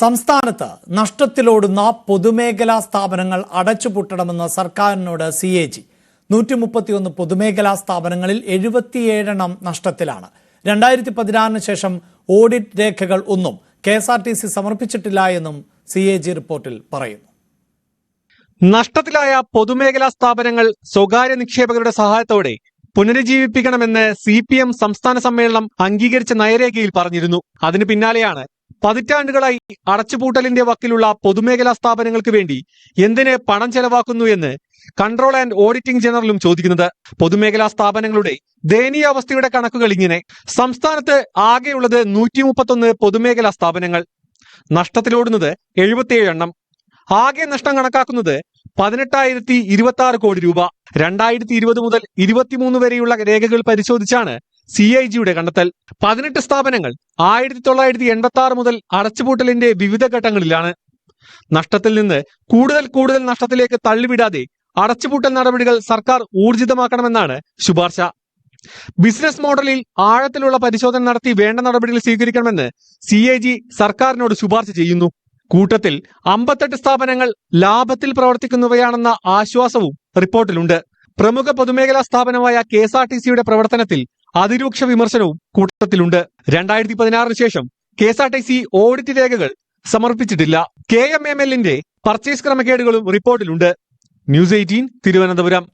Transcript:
സംസ്ഥാനത്ത് നഷ്ടത്തിലോടുന്ന പൊതുമേഖലാ സ്ഥാപനങ്ങൾ അടച്ചുപൂട്ടണമെന്ന് സർക്കാരിനോട് CAG. 131 പൊതുമേഖലാ സ്ഥാപനങ്ങളിൽ 77 നഷ്ടത്തിലാണ്. 2016 ശേഷം ഓഡിറ്റ് രേഖകൾ ഒന്നും KSRTC സമർപ്പിച്ചിട്ടില്ല എന്നും CAG റിപ്പോർട്ടിൽ പറയുന്നു. നഷ്ടത്തിലായ പൊതുമേഖലാ സ്ഥാപനങ്ങൾ സ്വകാര്യ നിക്ഷേപകരുടെ സഹായത്തോടെ പുനരുജ്ജീവിപ്പിക്കണമെന്ന് CPM സംസ്ഥാന സമ്മേളനം അംഗീകരിച്ച നയരേഖയിൽ പറഞ്ഞിരുന്നു. അതിന് പിന്നാലെയാണ് പതിറ്റാണ്ടുകളായി അടച്ചുപൂട്ടലിന്റെ വക്കിലുള്ള പൊതുമേഖലാ സ്ഥാപനങ്ങൾക്ക് വേണ്ടി എന്തിന് പണം ചെലവാക്കുന്നു എന്ന് കൺട്രോൾ ആൻഡ് ഓഡിറ്റിംഗ് ജനറലും ചോദിക്കുന്നത്. പൊതുമേഖലാ സ്ഥാപനങ്ങളുടെ ദയനീയാവസ്ഥയുടെ കണക്കുകൾ ഇങ്ങനെ: സംസ്ഥാനത്ത് ആകെയുള്ളത് 131 പൊതുമേഖലാ സ്ഥാപനങ്ങൾ, നഷ്ടത്തിലോടുന്നത് 77. ആകെ നഷ്ടം കണക്കാക്കുന്നത് 18,026 കോടി രൂപ. 2020 മുതൽ 23 വരെയുള്ള രേഖകൾ പരിശോധിച്ചാണ് CIGയുടെ കണ്ടെത്തൽ. 18 സ്ഥാപനങ്ങൾ 1986 മുതൽ അടച്ചുപൂട്ടലിന്റെ വിവിധ ഘട്ടങ്ങളിലാണ്. നഷ്ടത്തിൽ നിന്ന് കൂടുതൽ നഷ്ടത്തിലേക്ക് തള്ളിവിടാതെ അടച്ചുപൂട്ടൽ നടപടികൾ സർക്കാർ ഊർജിതമാക്കണമെന്നാണ് ശുപാർശ. ബിസിനസ് മോഡലിൽ ആഴത്തിലുള്ള പരിശോധന നടത്തി വേണ്ട നടപടികൾ സ്വീകരിക്കണമെന്ന് CAG സർക്കാരിനോട് ശുപാർശ ചെയ്യുന്നു. കൂട്ടത്തിൽ 58 സ്ഥാപനങ്ങൾ ലാഭത്തിൽ പ്രവർത്തിക്കുന്നവയാണെന്ന ആശ്വാസവും റിപ്പോർട്ടിലുണ്ട്. പ്രമുഖ പൊതുമേഖലാ സ്ഥാപനമായ KSRTCയുടെ പ്രവർത്തനത്തിൽ അതിരൂക്ഷ വിമർശനവും കൂട്ടത്തിലുണ്ട്. 2016 ശേഷം KSRTC ഓഡിറ്റ് രേഖകൾ സമർപ്പിച്ചിട്ടില്ല. KMMLന്റെ പർച്ചേസ് ക്രമക്കേടുകളും റിപ്പോർട്ടിലുണ്ട്. News 18 തിരുവനന്തപുരം.